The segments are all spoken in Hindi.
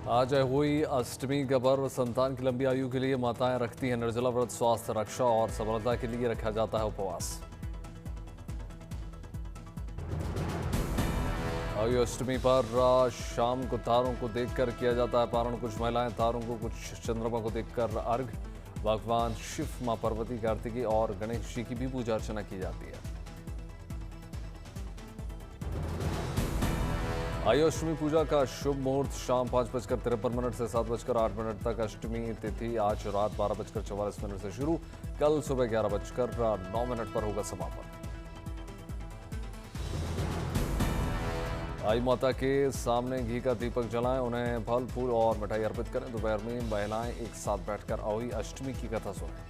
आज हुई अष्टमी का पर्व संतान की लंबी आयु के लिए माताएं रखती हैं निर्जला व्रत। स्वास्थ्य रक्षा और सफलता के लिए रखा जाता है उपवास। आयु अष्टमी पर शाम को तारों को देखकर किया जाता है पारण। कुछ महिलाएं तारों को, कुछ चंद्रमा को देखकर अर्घ। भगवान शिव, मां पार्वती, कार्तिकी और गणेश जी की भी पूजा अर्चना की जाती है। आयु अष्टमी पूजा का शुभ मुहूर्त शाम 5:53 से 7:08 तक। अष्टमी तिथि आज रात 12:44 से शुरू, कल सुबह 11:09 पर होगा समापन। आई माता के सामने घी का दीपक जलाएं, उन्हें फल फूल और मिठाई अर्पित करें। दोपहर में महिलाएं एक साथ बैठकर अहोई अष्टमी की कथा सुनें।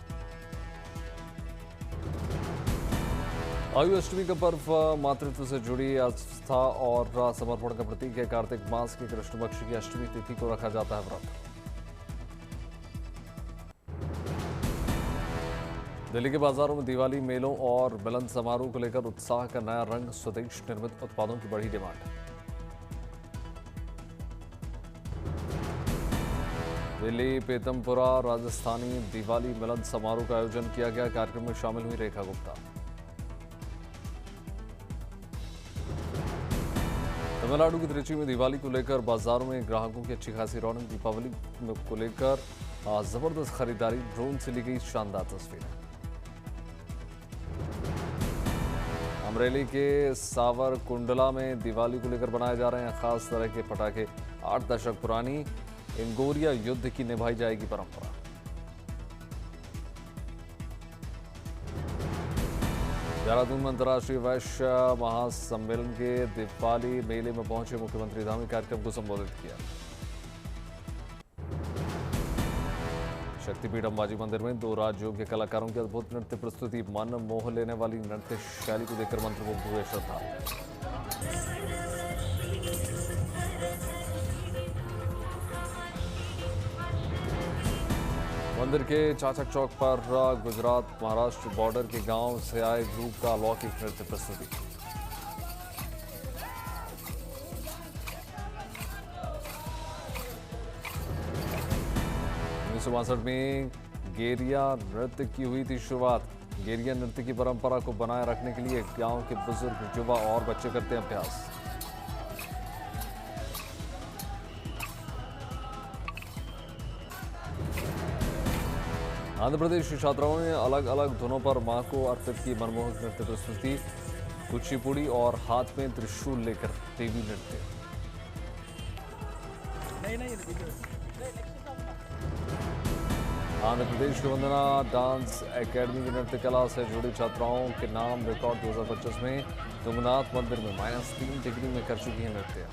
आयु अष्टमी का पर्व मातृत्व से जुड़ी आस्था और समर्पण का प्रतीक है। कार्तिक मास की कृष्ण पक्ष की अष्टमी तिथि को रखा जाता है व्रत। दिल्ली के बाजारों में दिवाली मेलों और मिलन समारोह को लेकर उत्साह का नया रंग। स्वदेश निर्मित उत्पादों की बढ़ी डिमांड। दिल्ली पीतमपुरा राजस्थानी दिवाली मिलन समारोह का आयोजन किया गया। कार्यक्रम में शामिल हुई रेखा गुप्ता। तमिलनाडु की त्रिची में दिवाली को लेकर बाजारों में ग्राहकों की अच्छी खासी रौनक। दीपावली को लेकर जबरदस्त खरीदारी। ड्रोन से ली गई शानदार तस्वीरें। अमरेली के सावरकुंडला में दिवाली को लेकर बनाए जा रहे हैं खास तरह के पटाखे। 8 दशक पुरानी इंगोरिया युद्ध की निभाई जाएगी परंपरा। देहरादून में अंतर्राष्ट्रीय वैश्य महासम्मेलन के दिवाली मेले में पहुंचे मुख्यमंत्री। धामी कार्यक्रम को संबोधित किया। शक्तिपीठ अंबाजी मंदिर में 2 राज्यों के कलाकारों की अद्भुत नृत्य प्रस्तुति। मन मोह लेने वाली नृत्य शैली को देखकर मंत्रमुग्ध हुए श्रद्धालु। मंदिर के चाचक चौक पर गुजरात महाराष्ट्र बॉर्डर के गांव से आए ग्रुप का अलौकिक नृत्य प्रस्तुति। 1962 में गेरिया नृत्य की हुई थी शुरुआत। गेरिया नृत्य की परंपरा को बनाए रखने के लिए गांव के बुजुर्ग, युवा और बच्चे करते हैं अभ्यास। आंध्र प्रदेश की छात्राओं ने अलग अलग धुनों पर मां को अर्पित की मनमोहक नृत्य प्रस्तुति। कुचिपुड़ी और हाथ में त्रिशूल लेकर देवी नृत्य। आंध्र प्रदेश की वंदना डांस एकेडमी की नृत्य कला से जुड़ी छात्राओं के नाम रिकॉर्ड 2025 में तुंगनाथ मंदिर में -3 डिग्री में कर चुकी है नृत्य।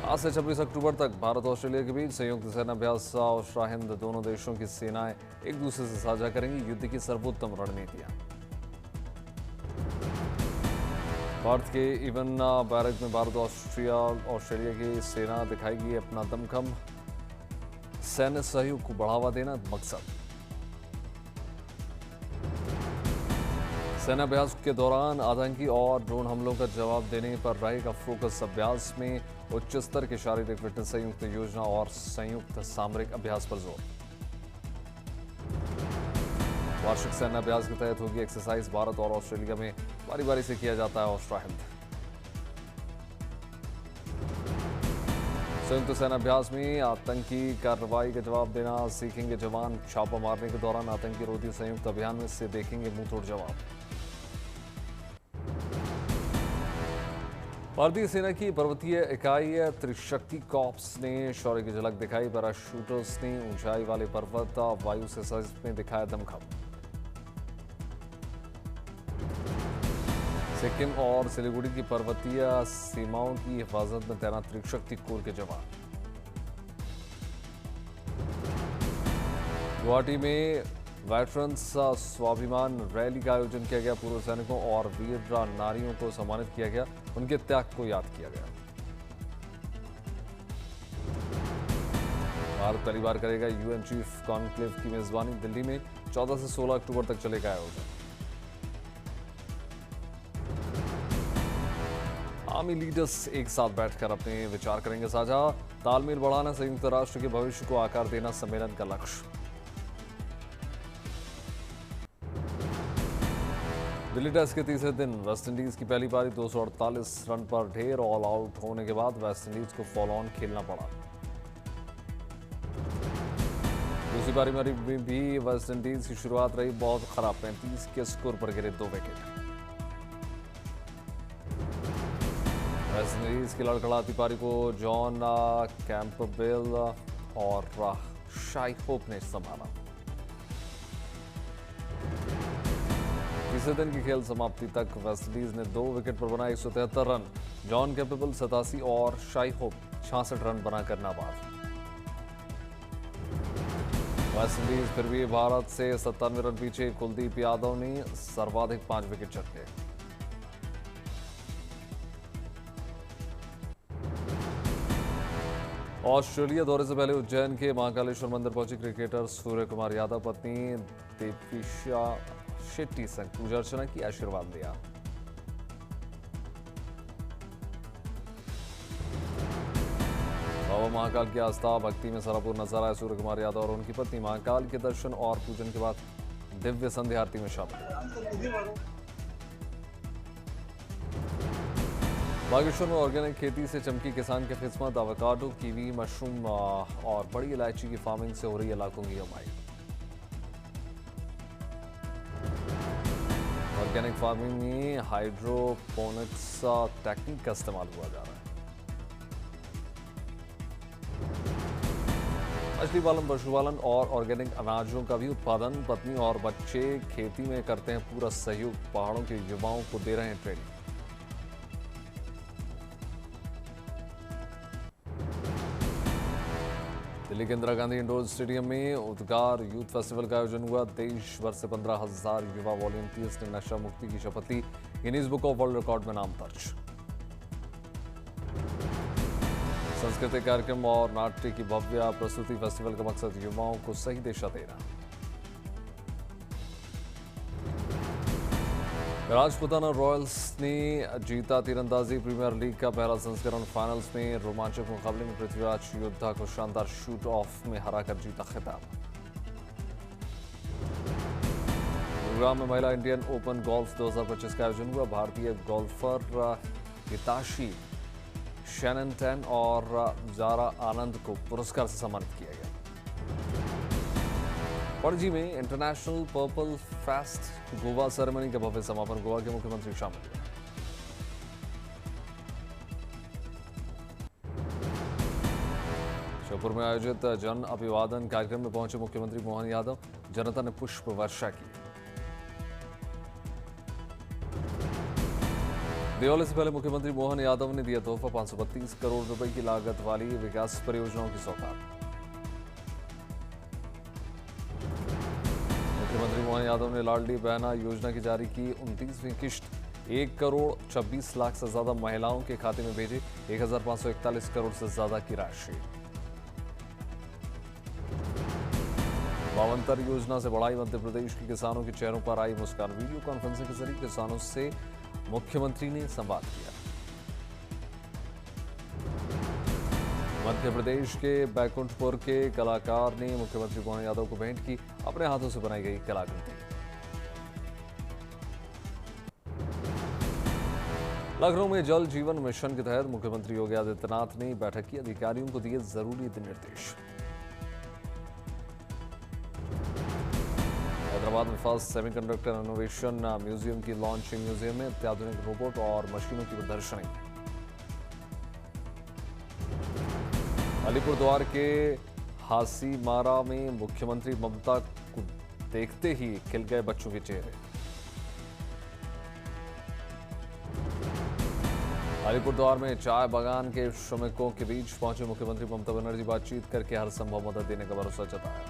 आज से 26 अक्टूबर तक भारत ऑस्ट्रेलिया के बीच संयुक्त सेना अभ्यास। ऑस्ट्रा हिंद दोनों देशों की सेनाएं एक दूसरे से साझा करेंगी युद्ध की सर्वोत्तम रणनीतियां। भारत के इवन बैरक में भारत ऑस्ट्रेलिया की सेना दिखाएगी अपना दमखम। सैन्य सहयोग को बढ़ावा देना मकसद। सेना अभ्यास के दौरान आतंकी और ड्रोन हमलों का जवाब देने पर रहेगा फोकस। अभ्यास में उच्च स्तर के शारीरिक फिटनेस, संयुक्त योजना और संयुक्त सामरिक अभ्यास पर जोर। वार्षिक सैन्य अभ्यास के तहत होगी एक्सरसाइज। भारत और ऑस्ट्रेलिया में बारी बारी से किया जाता है ऑस्ट्रा हिंद। संयुक्त सेना अभ्यास में आतंकी कार्रवाई का जवाब देना सीखेंगे जवान। छापा मारने के दौरान आतंकी रोधी संयुक्त अभियान में से देखेंगे मुंहतोड़ जवाब। भारतीय सेना की पर्वतीय इकाई त्रिशक्ति कॉर्प्स ने शौर्य की झलक दिखाई। पैराशूटर्स ने ऊंचाई वाले पर्वत वायु से सज में दिखाया दमखम। सिक्किम और सिलीगुड़ी की पर्वतीय सीमाओं की हिफाजत में तैनात त्रिशक्ति कोर के जवान। गुवाहाटी में वेटरन्स स्वाभिमान रैली का आयोजन किया गया। पूर्व सैनिकों और वीर नारियों को सम्मानित किया गया, उनके त्याग को याद किया गया। भारत पहली बार करेगा यूएन चीफ कॉन्क्लेव की मेजबानी। दिल्ली में 14 से 16 अक्टूबर तक चलेगा आयोजन। आर्मी लीडर्स एक साथ बैठकर अपने विचार करेंगे साझा। तालमेल बढ़ाना संयुक्त राष्ट्र के भविष्य को आकार देना सम्मेलन का लक्ष्य। दिल्ली टेस्ट के तीसरे दिन वेस्टइंडीज की पहली पारी 248 रन पर ढेर। ऑल आउट होने के बाद वेस्टइंडीज को फॉलो ऑन खेलना पड़ा। दूसरी पारी में भी वेस्टइंडीज की शुरुआत रही बहुत खराब। 35 के स्कोर पर गिरे 2 विकेट। वेस्टइंडीज की लड़खड़ाती पारी को जॉन कैंपबेल और शाई होप ने संभाला। तीसरे दिन की खेल समाप्ति तक वेस्टइंडीज ने 2 विकेट पर बनाए 173 रन। जॉन कैंपबेल 87 और शाई होप 66 रन बनाकर नाबाद। वेस्टइंडीज फिर भी भारत से 97 रन पीछे। कुलदीप यादव ने सर्वाधिक 5 विकेट चटके। ऑस्ट्रेलिया दौरे से पहले उज्जैन के महाकालेश्वर मंदिर पहुंचे क्रिकेटर सूर्य कुमार यादव। पत्नी देविशा शेट्टी संग पूजा अर्चना की, आशीर्वाद लिया। बाबा महाकाल की आस्था भक्ति में सरापुर नजर आए सूर्य कुमार यादव और उनकी पत्नी। महाकाल के दर्शन और पूजन के बाद दिव्य संध्या आरती में शामिल। बागेश्वर में ऑर्गेनिक खेती से चमकी किसान की किस्मत। एवोकाडो, कीवी, मशरूम और बड़ी इलायची की फार्मिंग से हो रही इलाकों की कमाई। ऑर्गेनिक फार्मिंग में हाइड्रोपोनिक्स टेक्निक का इस्तेमाल हुआ जा रहा है। मछली पालन, पशुपालन और ऑर्गेनिक अनाजों का भी उत्पादन। पत्नी और बच्चे खेती में करते हैं पूरा सहयोग। पहाड़ों के युवाओं को दे रहे हैं ट्रेनिंग। दिल्ली के इंदिरा गांधी इंडोर स्टेडियम में उद्गार यूथ फेस्टिवल का आयोजन हुआ। देश भर से 15,000 युवा वॉलंटियर्स ने नशा मुक्ति की शपथ ली। Guinness book of world record में नाम दर्ज। सांस्कृतिक कार्यक्रम और नाट्य की भव्य प्रस्तुति। फेस्टिवल का मकसद युवाओं को सही दिशा देना। राजपुताना रॉयल्स ने जीता तीरंदाजी प्रीमियर लीग का पहला संस्करण। फाइनल्स में रोमांचक मुकाबले में पृथ्वीराज योद्धा को शानदार शूट ऑफ में हराकर जीता खिताब। गुरुग्राम में महिला इंडियन ओपन गोल्फ 2025 का आयोजन हुआ। भारतीय गोल्फर हिताशी शैनन और जारा आनंद को पुरस्कार से सम्मानित किया गया। पणजी में international purple fest Goa ceremony का भव्य समापन। गोवा के मुख्यमंत्री शामिल हुए। श्योपुर में आयोजित जन अभिवादन कार्यक्रम में पहुंचे मुख्यमंत्री मोहन यादव। जनता ने पुष्प वर्षा की। दिवाली से पहले मुख्यमंत्री मोहन यादव ने दिया तोहफा। 532 करोड़ रुपए की लागत वाली विकास परियोजनाओं की सौगात। मुख्यमंत्री मोहन यादव ने लाडली बहना योजना की जारी की 29वीं किश्त। 1 करोड़ 26 लाख से ज्यादा महिलाओं के खाते में भेजे 1541 करोड़ से ज्यादा की राशि। 52 योजना से बढ़ाई मध्य प्रदेश के किसानों के चेहरों पर आई मुस्कान। वीडियो कॉन्फ्रेंसिंग के जरिए किसानों से मुख्यमंत्री ने संवाद किया। मध्य प्रदेश के बैकुंठपुर के कलाकार ने मुख्यमंत्री मोहन यादव को भेंट की अपने हाथों से बनाई गई कलाकृति। लखनऊ में जल जीवन मिशन के तहत मुख्यमंत्री योगी आदित्यनाथ ने बैठक की। अधिकारियों को दिए जरूरी निर्देश। हैदराबाद में फर्स्ट सेमीकंडक्टर इनोवेशन म्यूजियम की लॉन्चिंग। म्यूजियम में अत्याधुनिक रोबोट और मशीनों की प्रदर्शनी। अलीपुरद्वार के हासीमारा में मुख्यमंत्री ममता को देखते ही खिल गए बच्चों के चेहरे। अलीपुरद्वार में चाय बागान के श्रमिकों के बीच पहुंचे मुख्यमंत्री ममता बनर्जी। बातचीत करके हर संभव मदद देने का भरोसा जताया।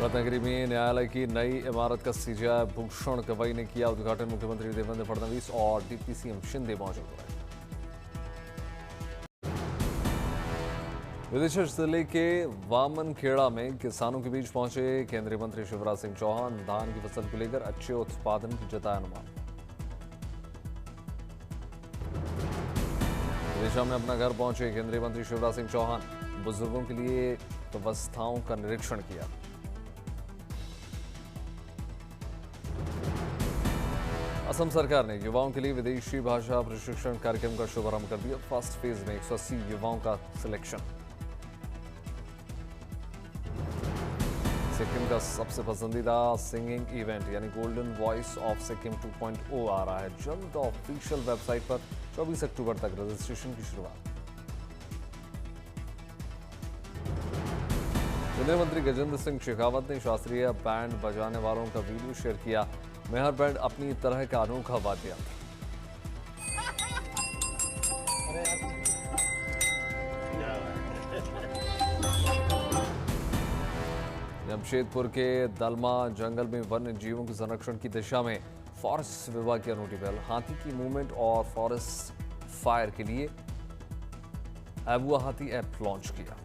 रत्नागिरी में न्यायालय की नई इमारत का सीजीआई भूषण गवई ने किया उद्घाटन। मुख्यमंत्री देवेंद्र फडणवीस और डिप्टी सीएम शिंदे मौजूद रहे। विदिशा जिले के वामनखेड़ा में किसानों के बीच पहुंचे केंद्रीय मंत्री शिवराज सिंह चौहान। धान की फसल को लेकर अच्छे उत्पादन की जताया अनुमान। विदिशा में अपना घर पहुंचे केंद्रीय मंत्री शिवराज सिंह चौहान। बुजुर्गों के लिए व्यवस्थाओं का निरीक्षण किया। असम सरकार ने युवाओं के लिए विदेशी भाषा प्रशिक्षण कार्यक्रम का शुभारंभ कर दिया। फर्स्ट फेज में 180 युवाओं का सिलेक्शन। सिक्किम का सबसे पसंदीदा सिंगिंग इवेंट यानी गोल्डन वॉइस ऑफ सिक्किम 2.0 आ रहा है जल्द। ऑफिशियल वेबसाइट पर 24 अक्टूबर तक रजिस्ट्रेशन की शुरुआत। केंद्रीय मंत्री गजेंद्र सिंह शेखावत ने शास्त्रीय बैंड बजाने वालों का वीडियो शेयर किया। मेहर बैंड अपनी तरह का अनोखा वाद्य यंत्र। जमशेदपुर के दलमा जंगल में वन्य जीवों के संरक्षण की दिशा में फॉरेस्ट विभाग की अनूठी पहल। हाथी की मूवमेंट और फॉरेस्ट फायर के लिए अबुआ हाथी ऐप लॉन्च किया।